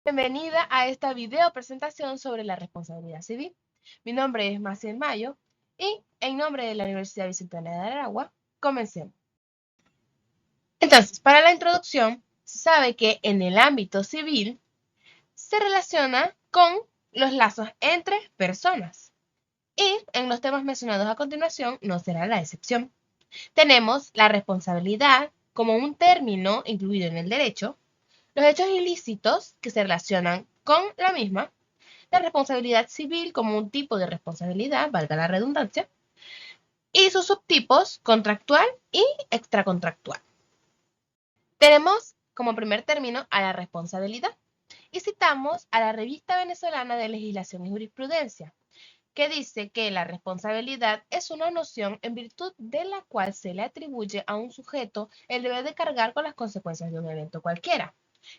Bienvenida a esta video presentación sobre la responsabilidad civil. Mi nombre es Maciel Mayo y en nombre de la Universidad Bicentenaria de Aragua, comencemos. Entonces, para la introducción, se sabe que en el ámbito civil se relaciona con los lazos entre personas y en los temas mencionados a continuación no será la excepción. Tenemos la responsabilidad como un término incluido en el derecho, los hechos ilícitos que se relacionan con la misma, la responsabilidad civil como un tipo de responsabilidad, valga la redundancia, y sus subtipos contractual y extracontractual. Tenemos como primer término a la responsabilidad y citamos a la Revista Venezolana de Legislación y Jurisprudencia, que dice que la responsabilidad es una noción en virtud de la cual se le atribuye a un sujeto el deber de cargar con las consecuencias de un evento cualquiera.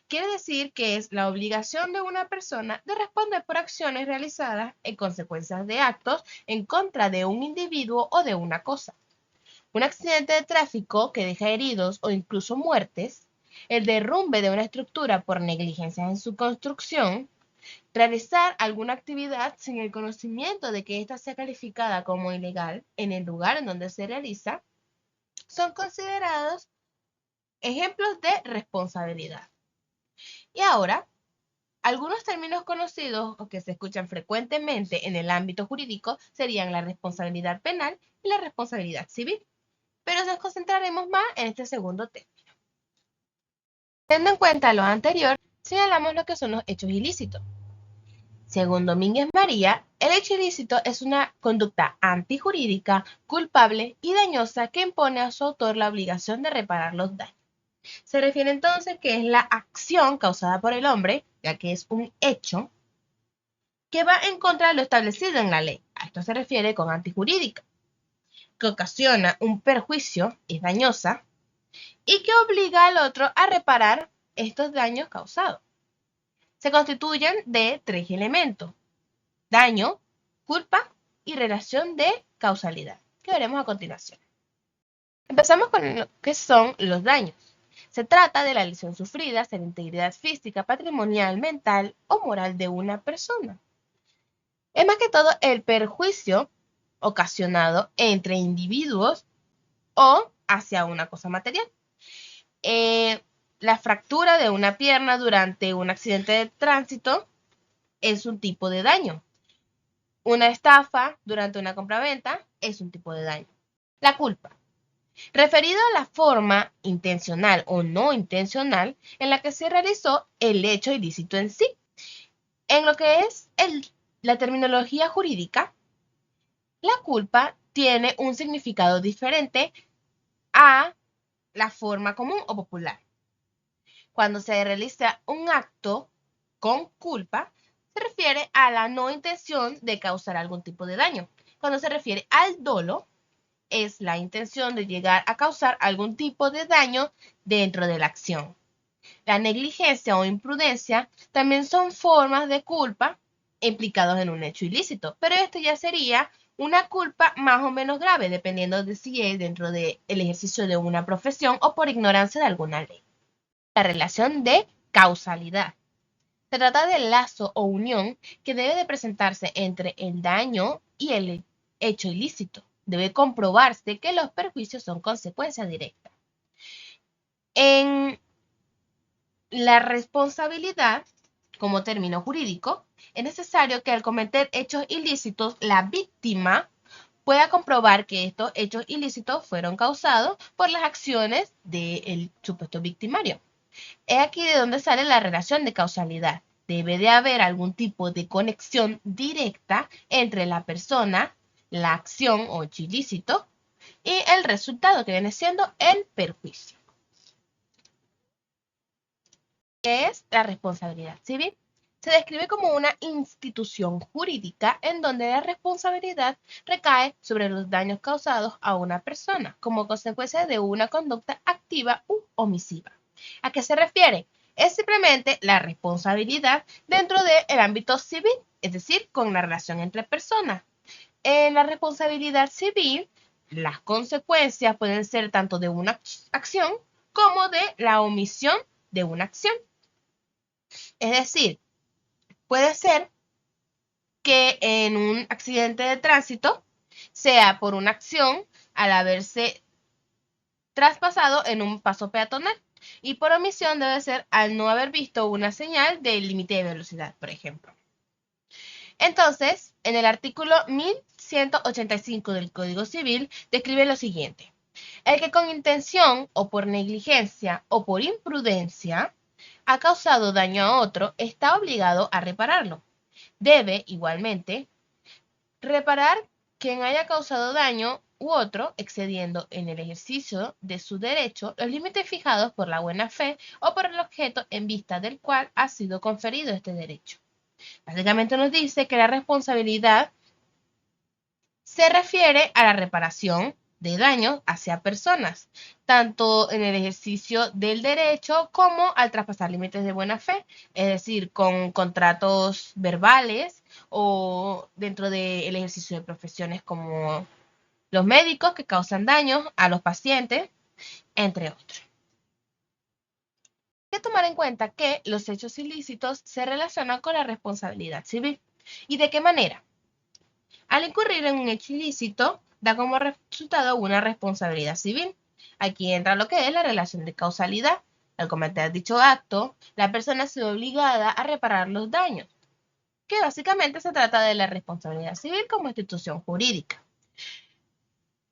Quiere decir que es la obligación de una persona de responder por acciones realizadas en consecuencias de actos en contra de un individuo o de una cosa. Un accidente de tráfico que deja heridos o incluso muertes, el derrumbe de una estructura por negligencia en su construcción, realizar alguna actividad sin el conocimiento de que ésta sea calificada como ilegal en el lugar en donde se realiza, son considerados ejemplos de responsabilidad. Y ahora, algunos términos conocidos o que se escuchan frecuentemente en el ámbito jurídico serían la responsabilidad penal y la responsabilidad civil, pero nos concentraremos más en este segundo término. Teniendo en cuenta lo anterior, señalamos lo que son los hechos ilícitos. Según Domínguez María, el hecho ilícito es una conducta antijurídica, culpable y dañosa que impone a su autor la obligación de reparar los daños. Se refiere entonces que es la acción causada por el hombre, ya que es un hecho, que va en contra de lo establecido en la ley. A esto se refiere con antijurídica, que ocasiona un perjuicio, es dañosa, y que obliga al otro a reparar estos daños causados. Se constituyen de tres elementos: daño, culpa y relación de causalidad, que veremos a continuación. Empezamos con lo que son los daños. Se trata de la lesión sufrida hacia la integridad física, patrimonial, mental o moral de una persona. Es más que todo el perjuicio ocasionado entre individuos o hacia una cosa material. La fractura de una pierna durante un accidente de tránsito es un tipo de daño. Una estafa durante una compraventa es un tipo de daño. La culpa. Referido a la forma intencional o no intencional en la que se realizó el hecho ilícito en sí. En lo que es la terminología jurídica, la culpa tiene un significado diferente a la forma común o popular. Cuando se realiza un acto con culpa, se refiere a la no intención de causar algún tipo de daño. Cuando se refiere al dolo, es la intención de llegar a causar algún tipo de daño dentro de la acción. La negligencia o imprudencia también son formas de culpa implicados en un hecho ilícito, pero esto ya sería una culpa más o menos grave, dependiendo de si es dentro del ejercicio de una profesión o por ignorancia de alguna ley. La relación de causalidad. Se trata del lazo o unión que debe de presentarse entre el daño y el hecho ilícito. Debe comprobarse que los perjuicios son consecuencia directa. En la responsabilidad, como término jurídico, es necesario que al cometer hechos ilícitos, la víctima pueda comprobar que estos hechos ilícitos fueron causados por las acciones del supuesto victimario. Es aquí de donde sale la relación de causalidad. Debe de haber algún tipo de conexión directa entre la persona, la acción o hecho ilícito y el resultado que viene siendo el perjuicio. ¿Qué es la responsabilidad civil? Se describe como una institución jurídica en donde la responsabilidad recae sobre los daños causados a una persona como consecuencia de una conducta activa u omisiva. ¿A qué se refiere? Es simplemente la responsabilidad dentro del ámbito civil, es decir, con la relación entre personas. En la responsabilidad civil, las consecuencias pueden ser tanto de una acción como de la omisión de una acción. Es decir, puede ser que en un accidente de tránsito sea por una acción al haberse traspasado en un paso peatonal y por omisión debe ser al no haber visto una señal del límite de velocidad, por ejemplo. Entonces, en el artículo 1185 del Código Civil describe lo siguiente. El que con intención o por negligencia o por imprudencia ha causado daño a otro está obligado a repararlo. Debe, igualmente, reparar quien haya causado daño u otro, excediendo en el ejercicio de su derecho los límites fijados por la buena fe o por el objeto en vista del cual ha sido conferido este derecho. Básicamente nos dice que la responsabilidad se refiere a la reparación de daños hacia personas, tanto en el ejercicio del derecho como al traspasar límites de buena fe, es decir, con contratos verbales o dentro del ejercicio de profesiones como los médicos que causan daños a los pacientes, entre otros. Hay que tomar en cuenta que los hechos ilícitos se relacionan con la responsabilidad civil. ¿Y de qué manera? Al incurrir en un hecho ilícito, da como resultado una responsabilidad civil. Aquí entra lo que es la relación de causalidad. Al cometer dicho acto, la persona se ve obligada a reparar los daños, que básicamente se trata de la responsabilidad civil como institución jurídica.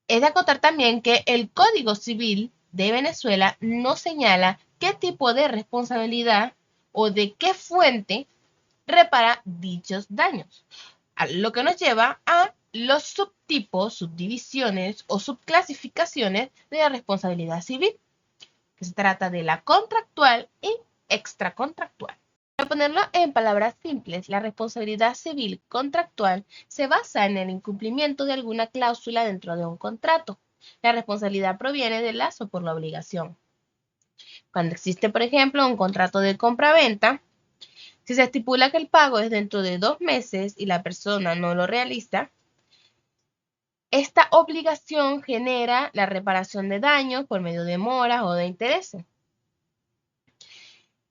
Es de acotar también que el Código Civil de Venezuela no señala qué tipo de responsabilidad o de qué fuente repara dichos daños, lo que nos lleva a los subtipos, subdivisiones o subclasificaciones de la responsabilidad civil, que se trata de la contractual y extracontractual. Para ponerlo en palabras simples, la responsabilidad civil contractual se basa en el incumplimiento de alguna cláusula dentro de un contrato. La responsabilidad proviene del lazo por la obligación. Cuando existe, por ejemplo, un contrato de compra-venta, si se estipula que el pago es dentro de 2 meses y la persona no lo realiza, esta obligación genera la reparación de daños por medio de moras o de intereses.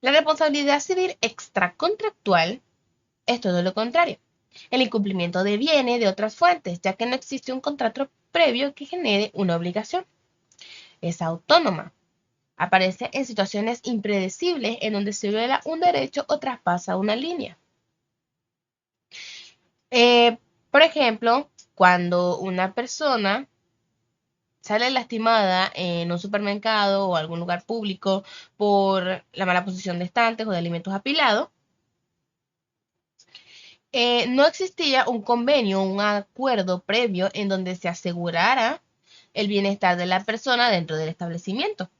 La responsabilidad civil extracontractual es todo lo contrario. El incumplimiento deviene de otras fuentes, ya que no existe un contrato previo que genere una obligación. Es autónoma. Aparece en situaciones impredecibles en donde se viola un derecho o traspasa una línea. Por ejemplo, cuando una persona sale lastimada en un supermercado o algún lugar público por la mala posición de estantes o de alimentos apilados, no existía un convenio, un acuerdo previo en donde se asegurara el bienestar de la persona dentro del establecimiento,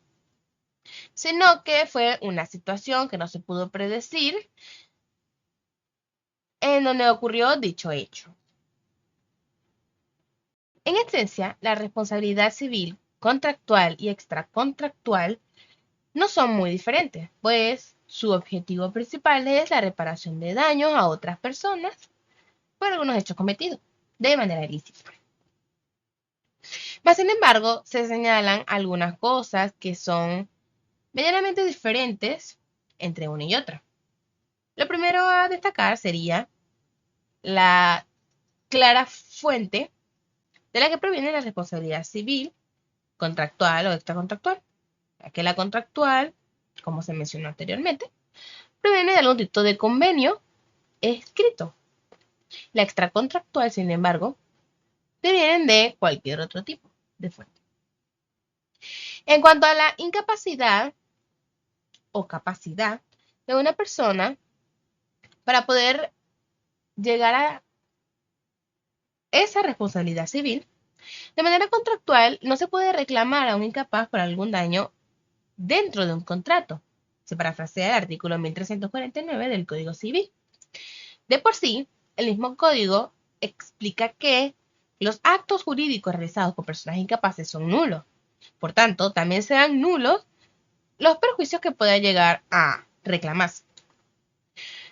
sino que fue una situación que no se pudo predecir en donde ocurrió dicho hecho. En esencia, la responsabilidad civil contractual y extracontractual no son muy diferentes, pues su objetivo principal es la reparación de daños a otras personas por algunos hechos cometidos de manera ilícita. Mas, sin embargo, se señalan algunas cosas que son medianamente diferentes entre una y otra. Lo primero a destacar sería la clara fuente de la que proviene la responsabilidad civil, contractual o extracontractual. Ya que la contractual, como se mencionó anteriormente, proviene de algún tipo de convenio escrito. La extracontractual, sin embargo, devienen de cualquier otro tipo de fuente. En cuanto a la incapacidad o capacidad de una persona para poder llegar a esa responsabilidad civil, de manera contractual no se puede reclamar a un incapaz por algún daño dentro de un contrato. Se parafrasea el artículo 1349 del Código Civil. De por sí, el mismo código explica que los actos jurídicos realizados por personas incapaces son nulos. Por tanto, también serán nulos los perjuicios que pueda llegar a reclamarse.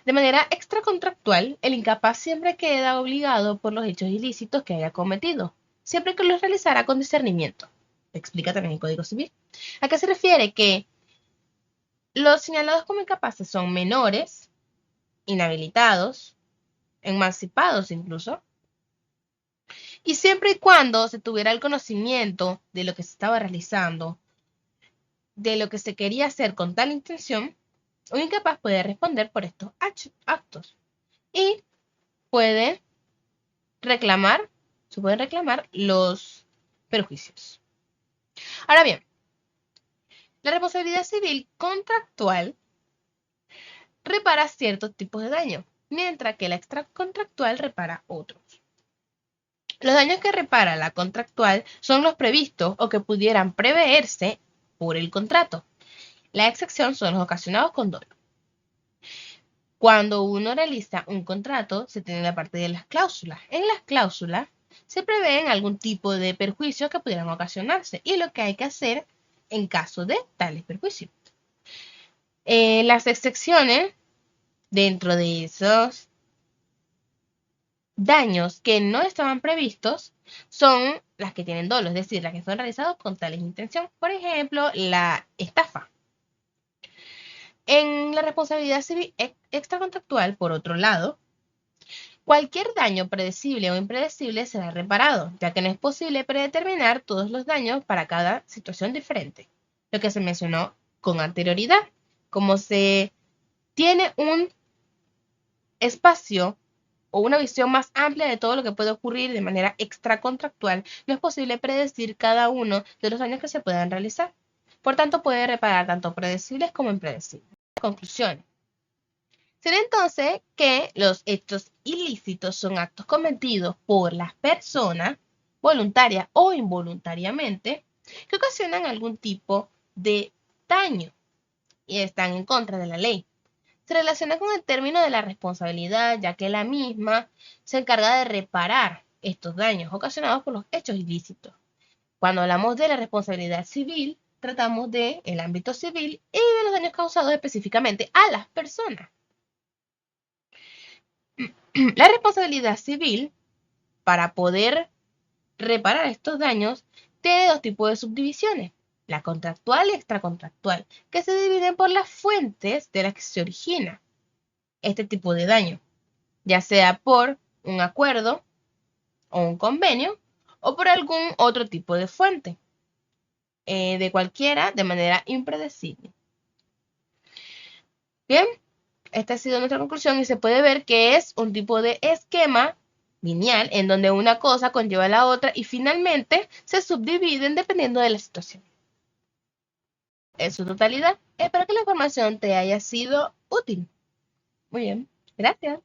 De manera extracontractual, el incapaz siempre queda obligado por los hechos ilícitos que haya cometido, siempre que los realizara con discernimiento. Explica también el Código Civil. ¿A qué se refiere? Que Los señalados como incapaces son menores, inhabilitados, emancipados incluso, y siempre y cuando se tuviera el conocimiento de lo que se estaba realizando, de lo que se quería hacer con tal intención, un incapaz puede responder por estos actos y puede reclamar, se pueden reclamar los perjuicios. Ahora bien, la responsabilidad civil contractual repara ciertos tipos de daño, mientras que la extracontractual repara otros. Los daños que repara la contractual son los previstos o que pudieran preverse por el contrato. La excepción son los ocasionados con dolo. Cuando uno realiza un contrato, se tiene la parte de las cláusulas. En las cláusulas se prevén algún tipo de perjuicios que pudieran ocasionarse y lo que hay que hacer en caso de tales perjuicios. Las excepciones dentro de esos daños que no estaban previstos son las que tienen dolo, es decir, las que fueron realizados con tales intención. Por ejemplo, la estafa. En la responsabilidad civil extracontractual, por otro lado, cualquier daño predecible o impredecible será reparado, ya que no es posible predeterminar todos los daños para cada situación diferente. Lo que se mencionó con anterioridad, como se tiene un espacio o una visión más amplia de todo lo que puede ocurrir de manera extracontractual, no es posible predecir cada uno de los daños que se puedan realizar. Por tanto, puede reparar tanto predecibles como impredecibles. Conclusión. Será entonces que los hechos ilícitos son actos cometidos por las personas, voluntaria o involuntariamente, que ocasionan algún tipo de daño y están en contra de la ley. Se relaciona con el término de la responsabilidad, ya que la misma se encarga de reparar estos daños ocasionados por los hechos ilícitos. Cuando hablamos de la responsabilidad civil, tratamos del ámbito civil y de los daños causados específicamente a las personas. La responsabilidad civil, para poder reparar estos daños, tiene dos tipos de subdivisiones, la contractual y extracontractual, que se dividen por las fuentes de las que se origina este tipo de daño, ya sea por un acuerdo o un convenio o por algún otro tipo de fuente, de cualquiera de manera impredecible. Bien, esta ha sido nuestra conclusión y se puede ver que es un tipo de esquema lineal en donde una cosa conlleva a la otra y finalmente se subdividen dependiendo de la situación. En su totalidad, espero que la información te haya sido útil. Muy bien, gracias.